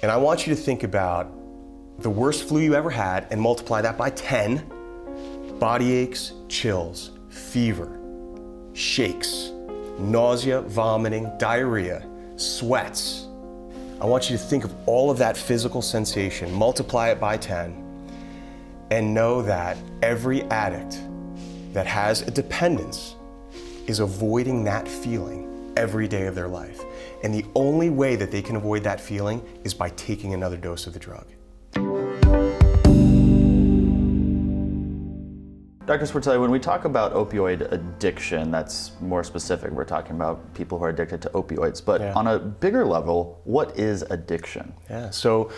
And I want you to think about the worst flu you ever had and multiply that by 10. Body aches, chills, fever, shakes, nausea, vomiting, diarrhea, sweats. I want you to think of all of that physical sensation, multiply it by 10, and know that every addict that has a dependence is avoiding that feeling every day of their life. And the only way that they can avoid that feeling is by taking another dose of the drug. Dr. Sportelli, when we talk about opioid addiction, that's more specific. We're talking about people who are addicted to opioids. But on a bigger level, what is addiction? Yeah, so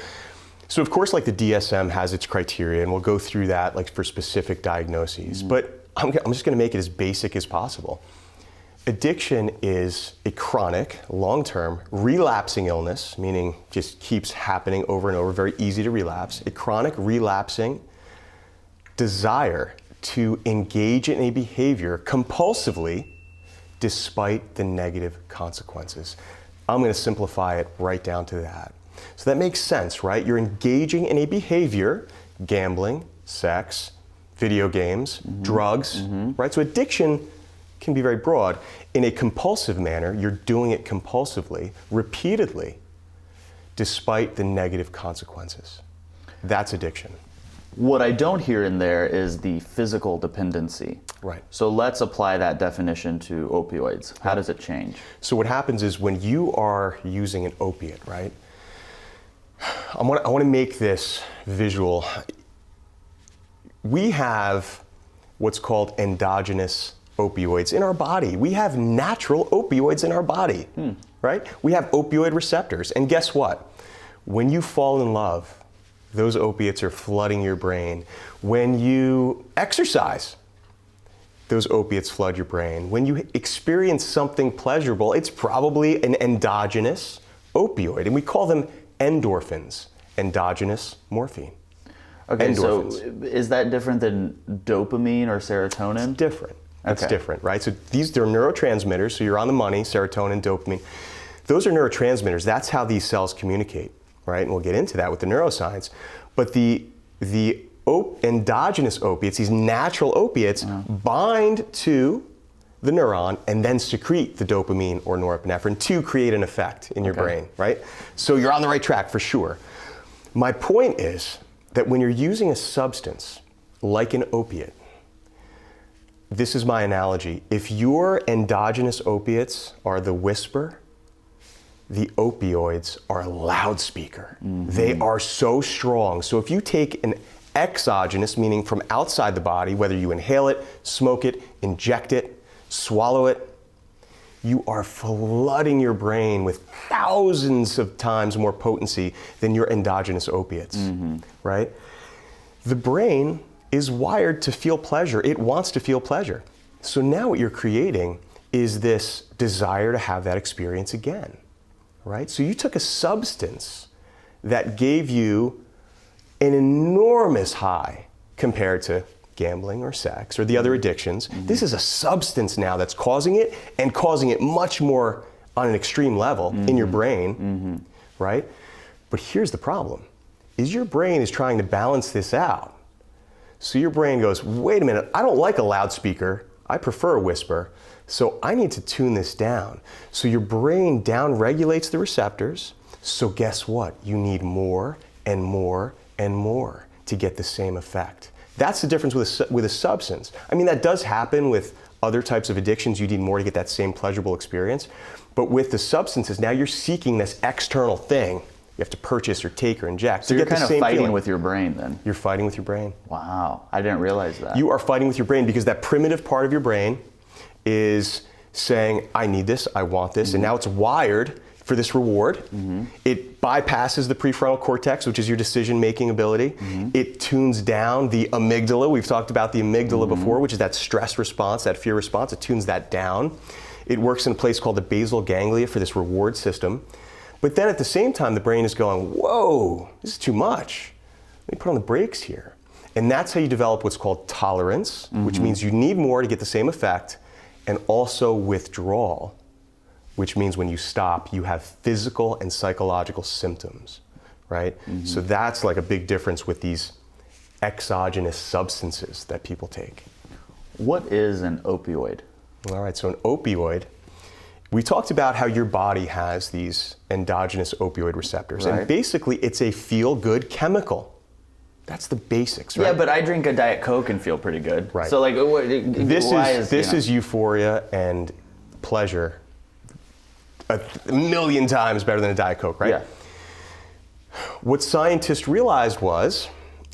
of course, like the DSM has its criteria, and we'll go through that like for specific diagnoses. But I'm just going to make it as basic as possible. Addiction is a chronic, long-term, relapsing illness, meaning just keeps happening over and over, very easy to relapse. A chronic, relapsing desire to engage in a behavior compulsively despite the negative consequences. I'm going to simplify it right down to that. So that makes sense, right? You're engaging in a behavior, gambling, sex, video games, drugs, right? So addiction can be very broad. In a compulsive manner, you're doing it compulsively, repeatedly, despite the negative consequences. That's addiction. What I don't hear in there is the physical dependency. Right. So let's apply that definition to opioids. How does it change? So what happens is when you are using an opiate, right? I want to make this visual. We have what's called endogenous opioids in our body. We have natural opioids in our body, right? We have opioid receptors. And guess what? When you fall in love, those opiates are flooding your brain. When you exercise, those opiates flood your brain. When you experience something pleasurable, it's probably an endogenous opioid. And we call them endorphins, endogenous morphine. Okay, endorphins. So is that different than dopamine or serotonin? It's different. It's Okay. different, right? So they're neurotransmitters, so you're on the money, serotonin, dopamine. Those are neurotransmitters. That's how these cells communicate, right? And we'll get into that with the neuroscience. But the endogenous opiates, these natural opiates, bind to the neuron and then secrete the dopamine or norepinephrine to create an effect in your brain, right? So you're on the right track for sure. My point is that when you're using a substance like an opiate, this is my analogy. If your endogenous opiates are the whisper, the opioids are a loudspeaker. They are so strong. So if you take an exogenous, meaning from outside the body, whether you inhale it, smoke it, inject it, swallow it, you are flooding your brain with thousands of times more potency than your endogenous opiates, right? The brain is wired to feel pleasure. It wants to feel pleasure. So now what you're creating is this desire to have that experience again, right? So you took a substance that gave you an enormous high compared to gambling or sex or the other addictions. This is a substance now that's causing it, and causing it much more on an extreme level in your brain, right? But here's the problem, is your brain is trying to balance this out. So your brain goes, wait a minute, I don't like a loudspeaker, I prefer a whisper, so I need to tune this down. So your brain down-regulates the receptors, so guess what? You need more and more and more to get the same effect. That's the difference with a substance. I mean, that does happen with other types of addictions. You need more to get that same pleasurable experience. But with the substances, now you're seeking this external thing you have to purchase or take or inject. So to you're get kind the of fighting feeling. with your brain then? You're fighting with your brain. Wow, I didn't realize that. You are fighting with your brain because that primitive part of your brain is saying, I need this, I want this, and now it's wired for this reward. It bypasses the prefrontal cortex, which is your decision-making ability. It tunes down the amygdala. We've talked about the amygdala before, which is that stress response, that fear response. It tunes that down. It works in a place called the basal ganglia for this reward system. But then at the same time, the brain is going, whoa, this is too much. Let me put on the brakes here. And that's how you develop what's called tolerance, which means you need more to get the same effect, and also withdrawal, which means when you stop, you have physical and psychological symptoms, right? So that's like a big difference with these exogenous substances that people take. What is an opioid? All right, so an opioid, we talked about how your body has these endogenous opioid receptors. Right. And basically, it's a feel-good chemical. That's the basics, right? Yeah, but I drink a Diet Coke and feel pretty good. Right. So like, This is euphoria and pleasure a million times better than a Diet Coke, right? Yeah. What scientists realized was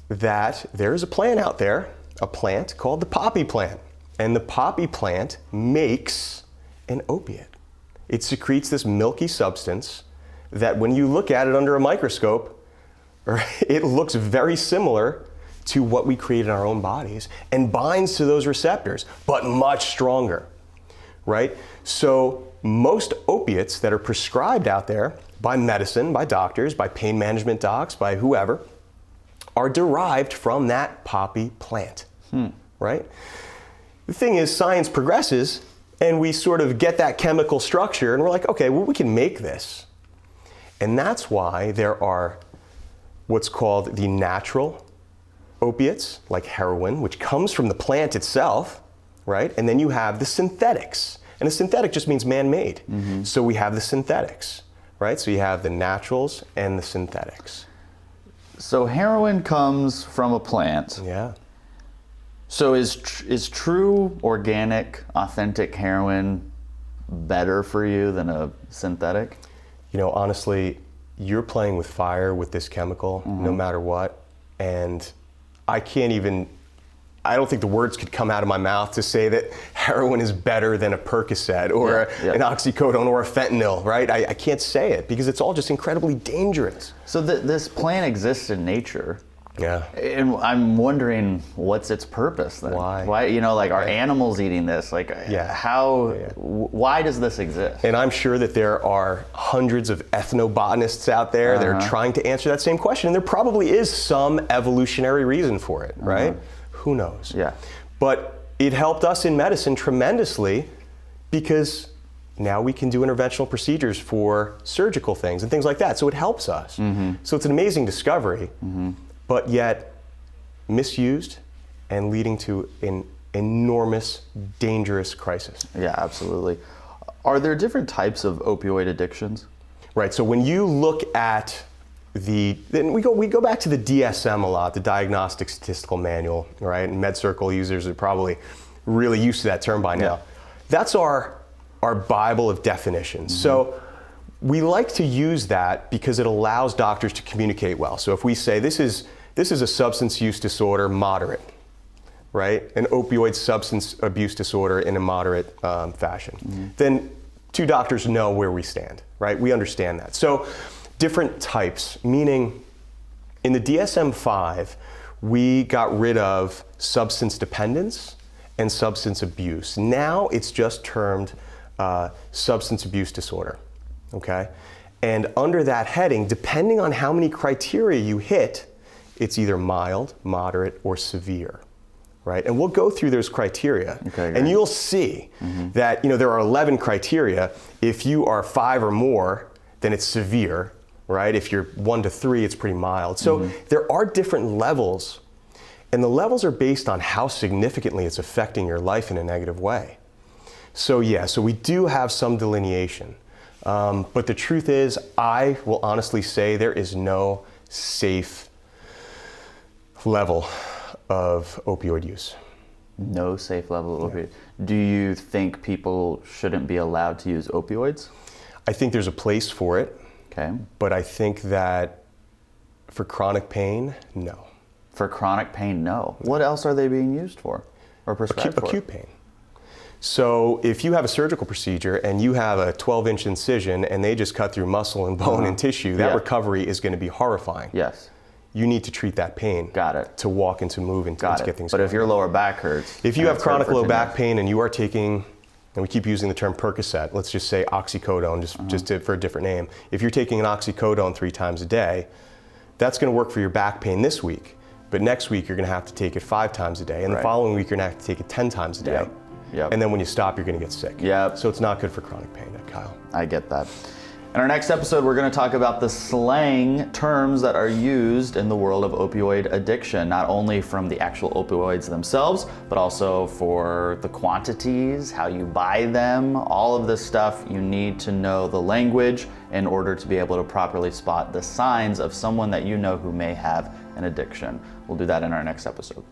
that there's a plant out there, a plant called the poppy plant. And the poppy plant makes an opiate. It secretes this milky substance that when you look at it under a microscope, it looks very similar to what we create in our own bodies and binds to those receptors, but much stronger, right? So most opiates that are prescribed out there by medicine, by doctors, by pain management docs, by whoever, are derived from that poppy plant, right? The thing is, science progresses and we sort of get that chemical structure and we're like, okay, well, we can make this. And that's why there are what's called the natural opiates, like heroin, which comes from the plant itself, right? And then you have the synthetics. And a synthetic just means man-made. So we have the synthetics, right? So you have the naturals and the synthetics. So heroin comes from a plant. Yeah. So is true, organic, authentic heroin better for you than a synthetic? You know, honestly, you're playing with fire with this chemical, no matter what. And I don't think the words could come out of my mouth to say that heroin is better than a Percocet or an oxycodone or a fentanyl, right? I can't say it because it's all just incredibly dangerous. So this plant exists in nature. Yeah. And I'm wondering, what's its purpose then? Why, you know, like, are animals eating this? Like, why does this exist? And I'm sure that there are hundreds of ethnobotanists out there that are trying to answer that same question. And there probably is some evolutionary reason for it, right? Who knows? Yeah. But it helped us in medicine tremendously because now we can do interventional procedures for surgical things and things like that. So it helps us. So it's an amazing discovery. But yet misused and leading to an enormous, dangerous crisis. Yeah, absolutely. Are there different types of opioid addictions? Right, so when you look at then we go back to the DSM a lot, the Diagnostic Statistical Manual, right? And MedCircle users are probably really used to that term by now. That's our Bible of definitions. So we like to use that because it allows doctors to communicate well. So if we say this is a substance use disorder, moderate, right? An opioid substance abuse disorder in a moderate fashion, then two doctors know where we stand, right? We understand that. So different types, meaning in the DSM-5, we got rid of substance dependence and substance abuse. Now it's just termed substance abuse disorder. Okay? And under that heading, depending on how many criteria you hit, it's either mild, moderate, or severe, right? And we'll go through those criteria. And you'll see that, you know, there are 11 criteria. If you are 5 or more, then it's severe, right? If you're 1 to 3, it's pretty mild. So there are different levels, and the levels are based on how significantly it's affecting your life in a negative way. So yeah, so we do have some delineation. But the truth is, I will honestly say there is no safe level of opioid use. No safe level of opioid. Do you think people shouldn't be allowed to use opioids? I think there's a place for it. Okay. But I think that for chronic pain, no. For chronic pain, no. What else are they being used for or prescribed for? Acute pain. So if you have a surgical procedure and you have a 12-inch incision and they just cut through muscle and bone and tissue, that recovery is going to be horrifying. Yes. You need to treat that pain. Got it. To walk and to move and to get things going. But if your lower back hurts. If you have chronic low back pain and you are taking, and we keep using the term Percocet, let's just say oxycodone, for a different name. If you're taking an oxycodone 3 times a day, that's going to work for your back pain this week. But next week you're going to have to take it 5 times a day. And the following week you're going to have to take it 10 times a day. And then when you stop, you're going to get sick. So it's not good for chronic pain, Kyle. I get that. In our next episode, we're going to talk about the slang terms that are used in the world of opioid addiction, not only from the actual opioids themselves, but also for the quantities, how you buy them, all of this stuff. You need to know the language in order to be able to properly spot the signs of someone that you know who may have an addiction. We'll do that in our next episode.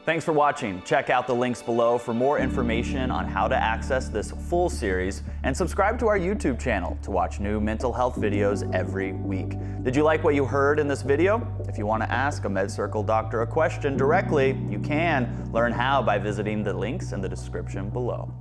Thanks for watching. Check out the links below for more information on how to access this full series, and subscribe to our YouTube channel to watch new mental health videos every week. Did you like what you heard in this video? If you want to ask a MedCircle doctor a question directly, you can learn how by visiting the links in the description below.